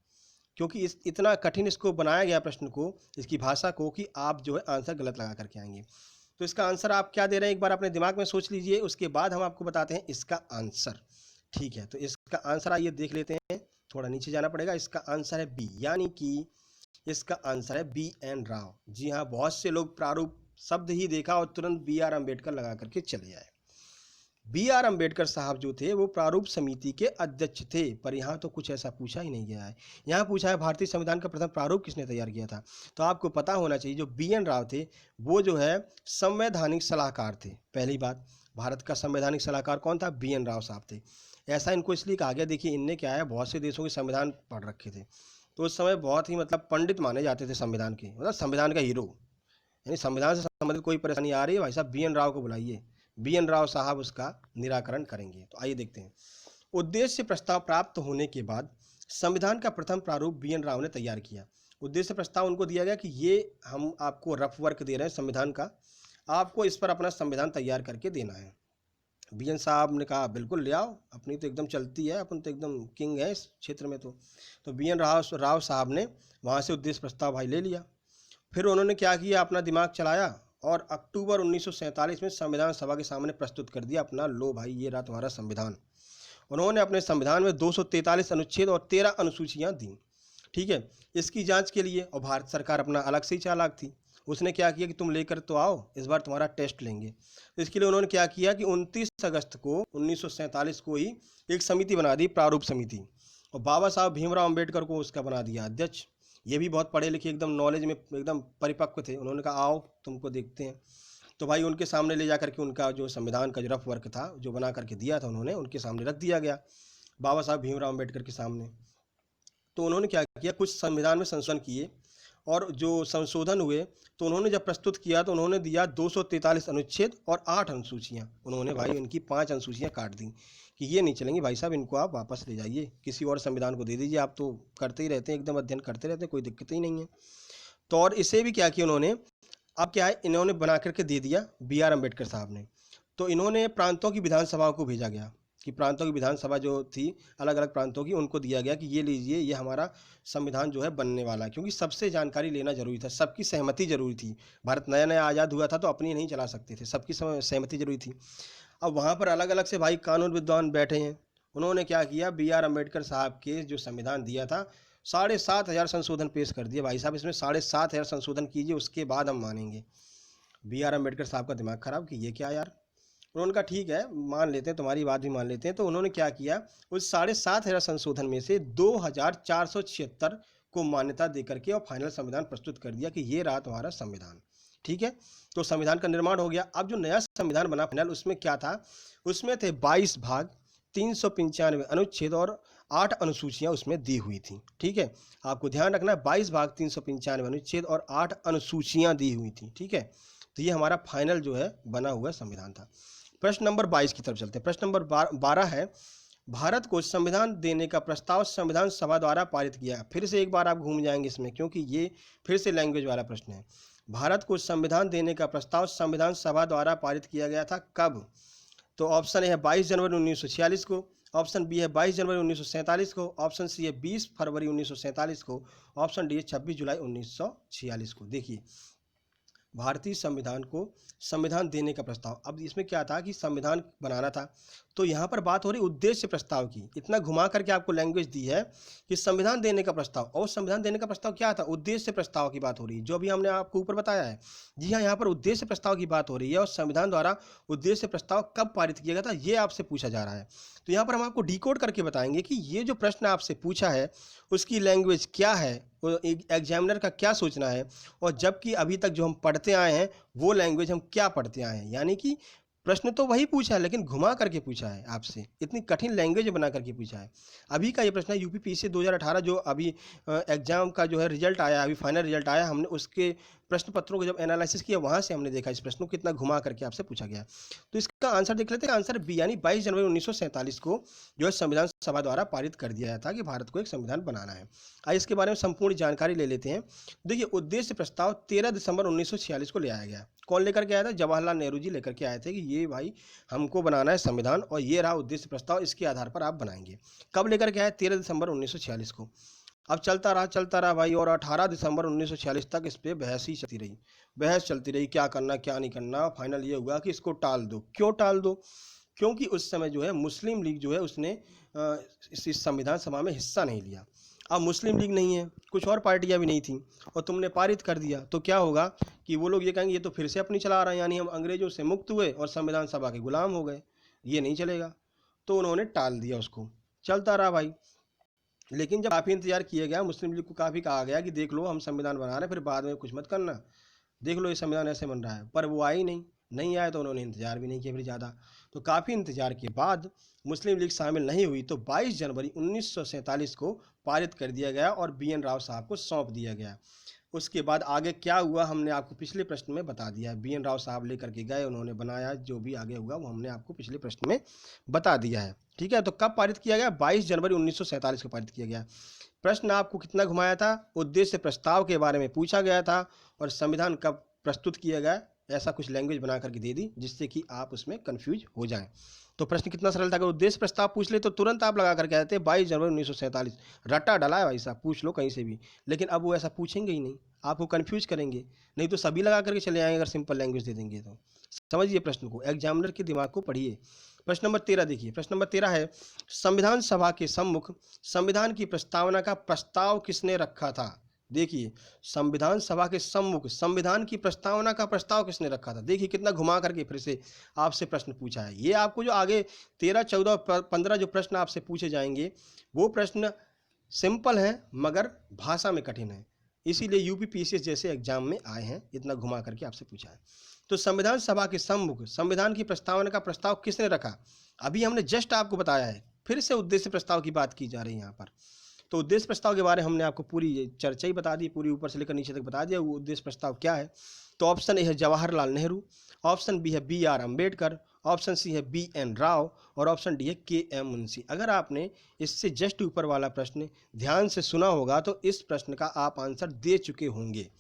क्योंकि इस इतना कठिन इसको बनाया गया प्रश्न को, इसकी भाषा को, कि आप जो है आंसर गलत लगा करके आएंगे। तो इसका आंसर आप क्या दे रहे हैं एक बार अपने दिमाग में सोच लीजिए, उसके बाद हम आपको बताते हैं इसका आंसर। ठीक है, तो इसका आंसर आइए देख लेते हैं, थोड़ा नीचे जाना पड़ेगा। इसका आंसर है बी, यानी कि इसका आंसर है बी.एन. राव। जी हाँ, बहुत से लोग प्रारूप शब्द ही देखा और तुरंत बी.आर. अम्बेडकर लगा करके चले आए। बी.आर. अम्बेडकर साहब जो थे वो प्रारूप समिति के अध्यक्ष थे, पर यहाँ तो कुछ ऐसा पूछा ही नहीं गया है। यहाँ पूछा है भारतीय संविधान का प्रथम प्रारूप किसने तैयार किया था। तो आपको पता होना चाहिए जो बी.एन. राव थे वो जो है संवैधानिक सलाहकार थे। पहली बात, भारत का संवैधानिक सलाहकार कौन था? बी.एन. राव साहब थे। ऐसा इनको इसलिए कहा गया, देखिए इनने क्या है, बहुत से देशों के संविधान पढ़ रखे थे, तो उस समय बहुत ही मतलब पंडित माने जाते थे संविधान के, मतलब संविधान का हीरो। यानी संविधान से संबंधित कोई परेशानी आ रही है, भाई साहब बी.एन. राव को बुलाइए, बी.एन. राव साहब उसका निराकरण करेंगे। तो आइए देखते हैं। उद्देश्य प्रस्ताव प्राप्त होने के बाद संविधान का प्रथम प्रारूप बी.एन. राव ने तैयार किया। उद्देश्य प्रस्ताव उनको दिया गया कि ये हम आपको रफ वर्क दे रहे हैं संविधान का, आपको इस पर अपना संविधान तैयार करके देना है। बी.एन. साहब ने कहा बिल्कुल ले आओ, अपनी तो एकदम चलती है, अपन तो एकदम किंग है इस क्षेत्र में। तो बी.एन. राव साहब ने वहाँ से उद्देश्य प्रस्ताव भाई ले लिया। फिर उन्होंने क्या किया, अपना दिमाग चलाया और अक्टूबर 1947 में संविधान सभा के सामने प्रस्तुत कर दिया अपना, लो भाई ये रहा तुम्हारा संविधान। उन्होंने अपने संविधान में 243 अनुच्छेद और 13 अनुसूचियां दी। ठीक है, इसकी जांच के लिए, और भारत सरकार अपना अलग से ही चालाक थी, उसने क्या किया कि तुम लेकर तो आओ, इस बार तुम्हारा टेस्ट लेंगे। तो इसके लिए उन्होंने क्या किया कि 29 अगस्त को 1947 को ही एक समिति बना दी, प्रारूप समिति, और बाबा साहब भीमराव अम्बेडकर को उसका बना दिया अध्यक्ष। ये भी बहुत पढ़े लिखे, एकदम नॉलेज में एकदम परिपक्व थे। उन्होंने कहा आओ तुमको देखते हैं। तो भाई उनके सामने ले जा करके उनका जो संविधान का जो रफ वर्क था जो बना करके दिया था उन्होंने उनके सामने रख दिया गया, बाबा साहब भीमराव अम्बेडकर के सामने। तो उन्होंने क्या किया, कुछ संविधान में संशोधन किए, और जो संशोधन हुए तो उन्होंने जब प्रस्तुत किया तो उन्होंने दिया 243 अनुच्छेद और 8 अनुसूचियाँ। उन्होंने भाई उनकी 5 अनुसूचियाँ काट दी कि ये नहीं चलेंगी भाई साहब, इनको आप वापस ले जाइए, किसी और संविधान को दे दीजिए, आप तो करते ही रहते हैं, एकदम अध्ययन करते रहते हैं, कोई दिक्कत ही नहीं है। तो और इसे भी क्या किया उन्होंने, अब क्या है, इन्होंने बना करके दे दिया बी.आर. अम्बेडकर साहब ने। तो इन्होंने प्रांतों की विधानसभाओं को भेजा गया कि प्रांतों की विधानसभा जो थी अलग अलग प्रांतों की, उनको दिया गया कि ये लीजिए, ये हमारा संविधान जो है बनने वाला है, क्योंकि सबसे जानकारी लेना जरूरी था, सबकी सहमति जरूरी थी। भारत नया नया आज़ाद हुआ था तो अपनी नहीं चला सकते थे, सबकी सहमति जरूरी थी। अब वहाँ पर अलग अलग से भाई कानून विद्वान बैठे हैं, उन्होंने क्या किया, बी.आर. अम्बेडकर साहब के जो संविधान दिया था 7,500 संशोधन पेश कर दिए। भाई साहब इसमें 7,500 संशोधन कीजिए, उसके बाद हम मानेंगे। बी.आर. अम्बेडकर साहब का दिमाग खराब कि ये क्या यार। उन्होंने कहा ठीक है मान लेते हैं, तुम्हारी बात भी मान लेते हैं। तो उन्होंने क्या किया, उस 7,500 संशोधन में से 2,476 को मान्यता दे करके और फाइनल संविधान प्रस्तुत कर दिया कि ये रहा तुम्हारा संविधान। ठीक है, तो संविधान का निर्माण हो गया। अब जो नया संविधान बना फाइनल, उसमें क्या था, उसमें थे 22 भाग, 395 अनुच्छेद और 8 अनुसूचियां उसमें दी हुई थी। ठीक है, आपको ध्यान रखना, 22 भाग, 395 अनुच्छेद और 8 अनुसूचियां दी हुई थी। ठीक है, तो ये हमारा फाइनल जो है बना हुआ संविधान था। प्रश्न नंबर 22 की तरफ चलते हैं। प्रश्न नंबर 12 है, भारत को संविधान देने का प्रस्ताव संविधान सभा द्वारा पारित किया। फिर से एक बार आप घूम जाएंगे इसमें, क्योंकि ये फिर से लैंग्वेज वाला प्रश्न है। भारत को संविधान देने का प्रस्ताव संविधान सभा द्वारा पारित किया गया था कब? तो ऑप्शन ए है 22 जनवरी 1946 को, ऑप्शन बी है 22 जनवरी 1947 को, ऑप्शन सी है 20 फरवरी 1947 को, ऑप्शन डी है 26 जुलाई 1946 को। देखिए भारतीय संविधान को संविधान देने का प्रस्ताव, अब इसमें क्या था कि संविधान बनाना था, तो यहाँ पर बात हो रही उद्देश्य प्रस्ताव की। इतना घुमा करके आपको लैंग्वेज दी है कि संविधान देने का प्रस्ताव, और संविधान देने का प्रस्ताव क्या था, उद्देश्य प्रस्ताव की बात हो रही है, जो भी हमने आपको ऊपर बताया है। जी हाँ, यहाँ पर उद्देश्य प्रस्ताव की बात हो रही है, और संविधान द्वारा उद्देश्य प्रस्ताव कब पारित किया गया था ये आपसे पूछा जा रहा है। तो यहाँ पर हम आपको डिकोड करके बताएंगे कि ये जो प्रश्न आपसे पूछा है उसकी लैंग्वेज क्या है, एग्जामिनर का क्या सोचना है, और जबकि अभी तक जो हम पढ़ते आए हैं वो लैंग्वेज हम क्या पढ़ते आए हैं। यानी कि प्रश्न तो वही पूछा है लेकिन घुमा करके पूछा है आपसे, इतनी कठिन लैंग्वेज बना करके पूछा है। अभी का ये प्रश्न है यूपी पीसी 2018 जो अभी एग्जाम का जो है रिजल्ट आया, अभी फाइनल रिजल्ट आया, हमने उसके प्रश्न पत्रों को जब एनालिसिस किया वहाँ से हमने देखा इस प्रश्न को कितना घुमा करके आपसे पूछा गया। तो इसका आंसर देख लेते हैं। आंसर बी यानी 22 जनवरी 1947 को जो है संविधान सभा द्वारा पारित कर दिया गया था कि भारत को एक संविधान बनाना है। आइए इसके बारे में संपूर्ण जानकारी ले लेते हैं। देखिए, उद्देश्य प्रस्ताव 13 दिसंबर 1946 को ले आया गया। कौन लेकर के आया था? जवाहरलाल नेहरू जी लेकर के आए थे कि ये भाई हमको बनाना है संविधान और ये रहा उद्देश्य प्रस्ताव, इसके आधार पर आप बनाएंगे। कब लेकर के आए? 13 दिसंबर 1946 को। अब चलता रहा भाई, और 18 दिसंबर 1946 तक इस पर बहस ही चलती रही, बहस चलती रही, क्या करना क्या नहीं करना। फाइनल ये हुआ कि इसको टाल दो। क्यों टाल दो? क्योंकि उस समय जो है मुस्लिम लीग जो है उसने इस संविधान सभा में हिस्सा नहीं लिया। अब मुस्लिम लीग नहीं है, कुछ और पार्टियां भी नहीं थी, और तुमने पारित कर दिया तो क्या होगा कि वो लोग ये कहेंगे ये तो फिर से अपनी चला रहे हैं, यानी हम अंग्रेजों से मुक्त हुए और संविधान सभा के गुलाम हो गए, ये नहीं चलेगा। तो उन्होंने टाल दिया उसको। चलता रहा भाई, लेकिन जब काफ़ी इंतजार किया गया, मुस्लिम लीग को काफ़ी कहा गया कि देख लो हम संविधान बना रहे हैं, फिर बाद में कुछ मत करना, देख लो ये संविधान ऐसे बन रहा है, पर वो आई नहीं आए तो उन्होंने इंतजार भी नहीं किया फिर ज़्यादा। तो काफ़ी इंतजार के बाद मुस्लिम लीग शामिल नहीं हुई, तो 22 जनवरी 1947 को पारित कर दिया गया और BN राव साहब को सौंप दिया गया। उसके बाद आगे क्या हुआ हमने आपको पिछले प्रश्न में बता दिया है। BN राव साहब लेकर के गए, उन्होंने बनाया, जो भी आगे हुआ वो हमने आपको पिछले प्रश्न में बता दिया है। ठीक है, तो कब पारित किया गया? 22 जनवरी 1947 को पारित किया गया। प्रश्न आपको कितना घुमाया था? उद्देश्य प्रस्ताव के बारे में पूछा गया था, और संविधान कब प्रस्तुत किया गया, ऐसा कुछ लैंग्वेज बना करके दे दी जिससे कि आप उसमें कंफ्यूज हो जाएं। तो प्रश्न कितना सरल था, अगर उद्देश्य प्रस्ताव पूछ ले तो तुरंत आप लगा करके आते 22 जनवरी 1947। रट्टा डला है भाई साहब, पूछ लो कहीं से भी। लेकिन अब वो ऐसा पूछेंगे ही नहीं, आपको कंफ्यूज करेंगे, नहीं तो सभी लगा करके चले आएंगे अगर सिंपल लैंग्वेज दे देंगे तो। समझिए प्रश्न को, एग्जामिनर के दिमाग को पढ़िए। प्रश्न नंबर 13 देखिए, प्रश्न नंबर 13 है, संविधान सभा के सम्मुख संविधान की प्रस्तावना का प्रस्ताव किसने रखा था? देखिए, संविधान सभा के सम्मुख संविधान की प्रस्तावना का प्रस्ताव किसने रखा था? देखिए कितना घुमा करके फिर से आपसे प्रश्न पूछा है। ये आपको जो आगे 13, 14, 15 जो प्रश्न आपसे पूछे जाएंगे वो प्रश्न सिंपल हैं मगर भाषा में कठिन है, इसीलिए UPPSC जैसे एग्जाम में आए हैं, इतना घुमा करके आपसे पूछा है। तो संविधान सभा के सम्मुख संविधान की प्रस्तावना का प्रस्ताव किसने रखा? अभी हमने जस्ट आपको बताया है, फिर से उद्देश्य प्रस्ताव की बात की जा रही है यहाँ पर। तो उद्देश्य प्रस्ताव के बारे में हमने आपको पूरी चर्चा ही बता दी, पूरी ऊपर से लेकर नीचे तक बता दिया वो उद्देश्य प्रस्ताव क्या है। तो ऑप्शन ए है जवाहरलाल नेहरू, ऑप्शन बी है BR अम्बेडकर, ऑप्शन सी है BN राव, और ऑप्शन डी है KM मुंशी। अगर आपने इससे जस्ट ऊपर वाला प्रश्न ध्यान से सुना होगा तो इस प्रश्न का आप आंसर दे चुके होंगे।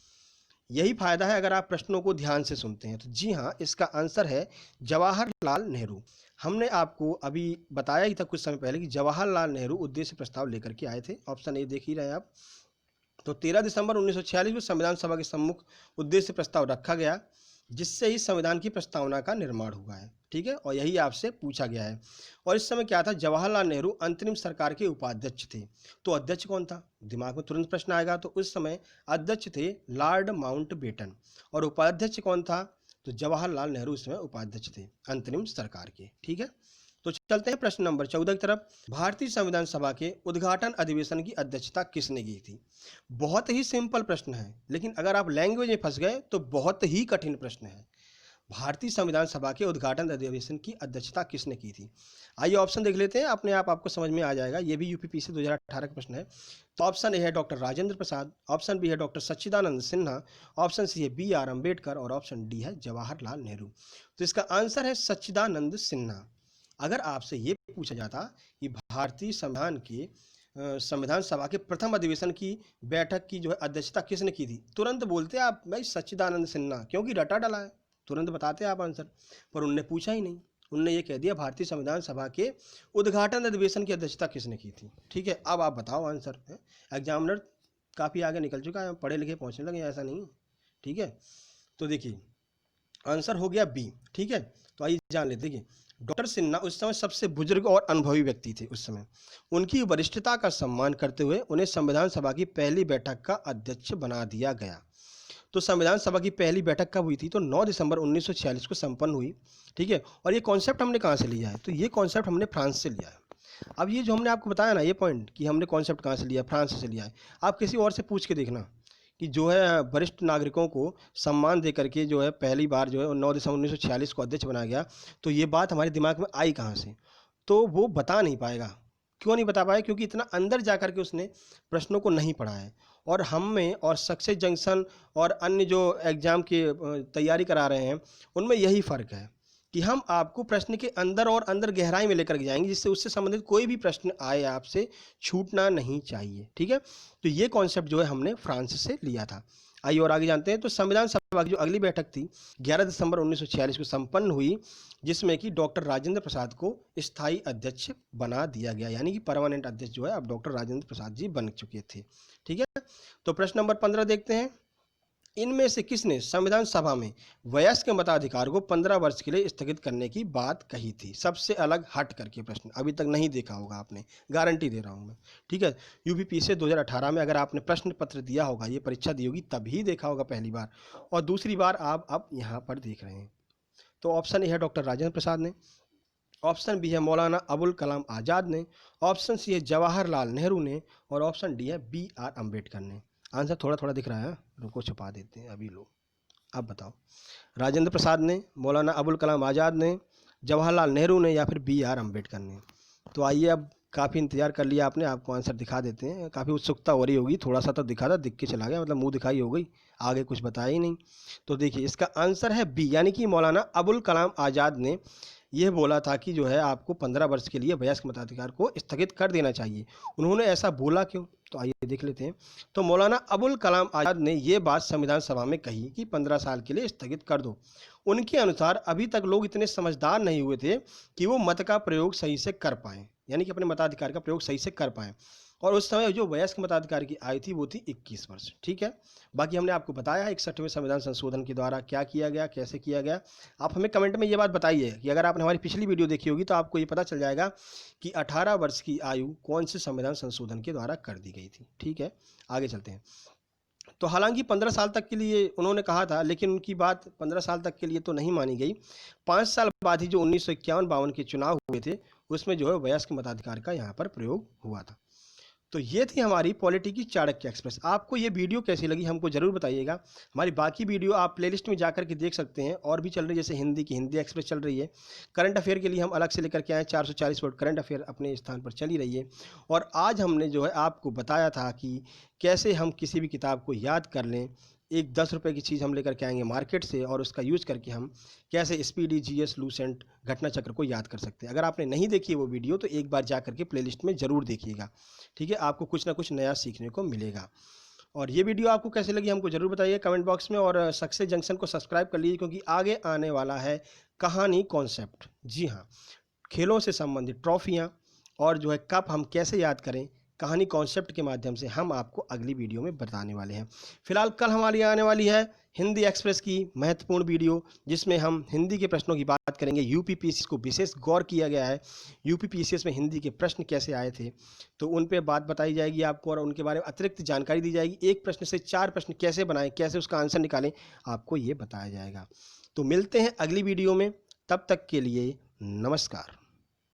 यही फायदा है अगर आप प्रश्नों को ध्यान से सुनते हैं। तो जी हाँ, इसका आंसर है जवाहरलाल नेहरू। हमने आपको अभी बताया ही था कुछ समय पहले कि जवाहरलाल नेहरू उद्देश्य प्रस्ताव लेकर के आए थे। ऑप्शन ए देख ही रहे हैं आप। तो 13 दिसंबर 1946 में संविधान सभा के सम्मुख उद्देश्य प्रस्ताव रखा गया, जिससे ही संविधान की प्रस्तावना का निर्माण हुआ है। ठीक है, और यही आपसे पूछा गया है। और इस समय क्या था, जवाहरलाल नेहरू अंतरिम सरकार के उपाध्यक्ष थे। तो अध्यक्ष कौन था? दिमाग में तुरंत प्रश्न आएगा। तो उस समय अध्यक्ष थे लॉर्ड माउंटबेटन, और उपाध्यक्ष कौन था? तो जवाहरलाल नेहरू उस समय उपाध्यक्ष थे अंतरिम सरकार के। ठीक है, तो चलते हैं प्रश्न नंबर 14 की तरफ। भारतीय संविधान सभा के उद्घाटन अधिवेशन की अध्यक्षता किसने की थी? बहुत ही सिंपल प्रश्न है, लेकिन अगर आप लैंग्वेज में फंस गए तो बहुत ही कठिन प्रश्न है। भारतीय संविधान सभा के उद्घाटन अधिवेशन की अध्यक्षता किसने की थी? आइए ऑप्शन देख लेते हैं, अपने आप आपको समझ में आ जाएगा। ये भी UPPSC 2018 का प्रश्न है। तो ऑप्शन ए है doctor Rajendra Prasad, option B है डॉक्टर सच्चिदानंद सिन्हा, ऑप्शन सी है BR अम्बेडकर, और ऑप्शन डी है जवाहरलाल नेहरू। तो इसका आंसर है सच्चिदानंद सिन्हा। अगर आपसे ये पूछा जाता कि भारतीय संविधान के संविधान सभा के प्रथम अधिवेशन की बैठक की जो है अध्यक्षता किसने की थी, तुरंत बोलते आप भाई सच्चिदानंद सिन्हा, क्योंकि रटा डला है, तुरंत बताते आप आंसर। पर उनने पूछा ही नहीं, उनने ये कह दिया भारतीय संविधान सभा के उद्घाटन अधिवेशन की अध्यक्षता किसने की थी। ठीक है, अब आप बताओ आंसर। एग्जामिनर काफ़ी आगे निकल चुका है, पढ़े लिखे पहुँचने लगे, ऐसा नहीं। ठीक है, तो देखिए आंसर हो गया बी। ठीक है, तो आइए जान लेते। देखिए डॉक्टर सिन्हा उस समय सबसे बुजुर्ग और अनुभवी व्यक्ति थे। उस समय उनकी वरिष्ठता का सम्मान करते हुए उन्हें संविधान सभा की पहली बैठक का अध्यक्ष बना दिया गया। तो संविधान सभा की पहली बैठक कब हुई थी? तो 9 दिसंबर 1946 को संपन्न हुई। ठीक है, और ये कॉन्सेप्ट हमने कहाँ से लिया है? तो ये कॉन्सेप्ट हमने फ्रांस से लिया है। अब ये जो हमने आपको बताया ना, ये पॉइंट कि हमने कॉन्सेप्ट कहाँ से लिया है, फ्रांस से लिया है। आप किसी और से पूछ के देखना कि जो है वरिष्ठ नागरिकों को सम्मान दे करके जो है पहली बार जो है 9 दिसंबर 1946 को अध्यक्ष बनाया गया, तो ये बात हमारे दिमाग में आई कहाँ से? तो वो बता नहीं पाएगा। क्यों नहीं बता पाया? क्योंकि इतना अंदर जा कर के उसने प्रश्नों को नहीं पढ़ा है। और हम में और सक्सेस जंक्शन और अन्य जो एग्ज़ाम की तैयारी करा रहे हैं, उनमें यही फ़र्क है कि हम आपको प्रश्न के अंदर और अंदर गहराई में लेकर के जाएंगे, जिससे उससे संबंधित कोई भी प्रश्न आए आपसे छूटना नहीं चाहिए। ठीक है, तो ये कॉन्सेप्ट जो है हमने फ्रांस से लिया था। आइए और आगे जानते हैं। तो संविधान सभा की जो अगली बैठक थी 11 दिसंबर 1946 को संपन्न हुई, जिसमें कि डॉक्टर राजेंद्र प्रसाद को स्थायी अध्यक्ष बना दिया गया, यानी कि परमानेंट अध्यक्ष जो है अब डॉक्टर राजेंद्र प्रसाद जी बन चुके थे। ठीक है, तो प्रश्न नंबर 15 देखते हैं। इनमें से किसने संविधान सभा में वयस्क मताधिकार को 15 वर्ष के लिए स्थगित करने की बात कही थी? सबसे अलग हट करके प्रश्न, अभी तक नहीं देखा होगा आपने, गारंटी दे रहा हूं मैं। ठीक है, यूपीपी से 2018 में अगर आपने प्रश्न पत्र दिया होगा, ये परीक्षा दी होगी, तभी देखा होगा पहली बार, और दूसरी बार आप अब यहाँ पर देख रहे हैं। तो ऑप्शन ए है डॉक्टर राजेंद्र प्रसाद ने, ऑप्शन बी है मौलाना अबुल कलाम आज़ाद ने, ऑप्शन सी है जवाहरलाल नेहरू ने, और ऑप्शन डी है BR अम्बेडकर ने। आंसर थोड़ा थोड़ा दिख रहा है, रुको छुपा देते हैं अभी लो। अब बताओ, राजेंद्र प्रसाद ने, मौलाना अबुल कलाम आज़ाद ने, जवाहरलाल नेहरू ने, या फिर BR अम्बेडकर ने? तो आइए, अब काफ़ी इंतजार कर लिया आपने, आपको आंसर दिखा देते हैं। काफ़ी उत्सुकता हो रही होगी, थोड़ा सा तो दिखा था, दिख के चला गया, मतलब मुंह दिखाई हो गई, आगे कुछ बताया ही नहीं। तो देखिए, इसका आंसर है बी, यानी कि मौलाना अबुल कलाम आज़ाद ने यह बोला था कि जो है आपको 15 वर्ष के लिए वयस्क मताधिकार को स्थगित कर देना चाहिए। उन्होंने ऐसा बोला क्यों? तो आइए देख लेते हैं। तो मौलाना अबुल कलाम आज़ाद ने ये बात संविधान सभा में कही कि 15 साल के लिए स्थगित कर दो। उनके अनुसार अभी तक लोग इतने समझदार नहीं हुए थे कि वो मत का प्रयोग सही से कर पाएँ, यानी कि अपने मताधिकार का प्रयोग सही से कर पाएँ। और उस समय जो वयस्क मताधिकार की आयु थी वो थी 21 वर्ष। ठीक है, बाकी हमने आपको बताया 61वें संविधान संशोधन के द्वारा क्या किया गया, कैसे किया गया। आप हमें कमेंट में ये बात बताइए कि अगर आपने हमारी पिछली वीडियो देखी होगी तो आपको ये पता चल जाएगा कि 18 वर्ष की आयु कौन से संविधान संशोधन के द्वारा कर दी गई थी। ठीक है, आगे चलते हैं। तो हालांकि 15 साल तक के लिए उन्होंने कहा था, लेकिन उनकी बात 15 साल तक के लिए तो नहीं मानी गई। 5 साल बाद ही जो 1951-52 के चुनाव हुए थे, उसमें जो है वयस्क मताधिकार का यहाँ पर प्रयोग हुआ था। तो ये थी हमारी पॉलिटी की चाणक्य एक्सप्रेस। आपको ये वीडियो कैसी लगी हमको ज़रूर बताइएगा। हमारी बाकी वीडियो आप प्लेलिस्ट में जाकर के देख सकते हैं, और भी चल रही है, जैसे हिंदी की हिंदी एक्सप्रेस चल रही है। करंट अफेयर के लिए हम अलग से लेकर के आए, 440 वर्ड करंट अफेयर अपने स्थान पर चली रही है। और आज हमने जो है आपको बताया था कि कैसे हम किसी भी किताब को याद कर लें। एक 10 रुपये की चीज़ हम लेकर के आएंगे मार्केट से, और उसका यूज़ करके हम कैसे स्पीडी, GS, लूसेंट, घटना चक्र को याद कर सकते हैं। अगर आपने नहीं देखी है वो वीडियो, तो एक बार जा करके प्लेलिस्ट में ज़रूर देखिएगा। ठीक है, आपको कुछ ना कुछ नया सीखने को मिलेगा। और ये वीडियो आपको कैसे लगी हमको ज़रूर बताइए कमेंट बॉक्स में, और सक्सेस जंक्शन को सब्सक्राइब कर लीजिए, क्योंकि आगे आने वाला है कहानी कॉन्सेप्ट। जी हाँ, खेलों से संबंधित ट्रॉफियाँ और जो है कप हम कैसे याद करें, कहानी कॉन्सेप्ट के माध्यम से हम आपको अगली वीडियो में बताने वाले हैं। फिलहाल कल हमारी आने वाली है हिंदी एक्सप्रेस की महत्वपूर्ण वीडियो, जिसमें हम हिंदी के प्रश्नों की बात करेंगे। यूपीपीसीएस को विशेष गौर किया गया है, यूपीपीसीएस में हिंदी के प्रश्न कैसे आए थे, तो उन पे बात बताई जाएगी आपको, और उनके बारे में अतिरिक्त जानकारी दी जाएगी। एक प्रश्न से 4 प्रश्न कैसे बनाएं, कैसे उसका आंसर निकालें, आपको ये बताया जाएगा। तो मिलते हैं अगली वीडियो में, तब तक के लिए नमस्कार।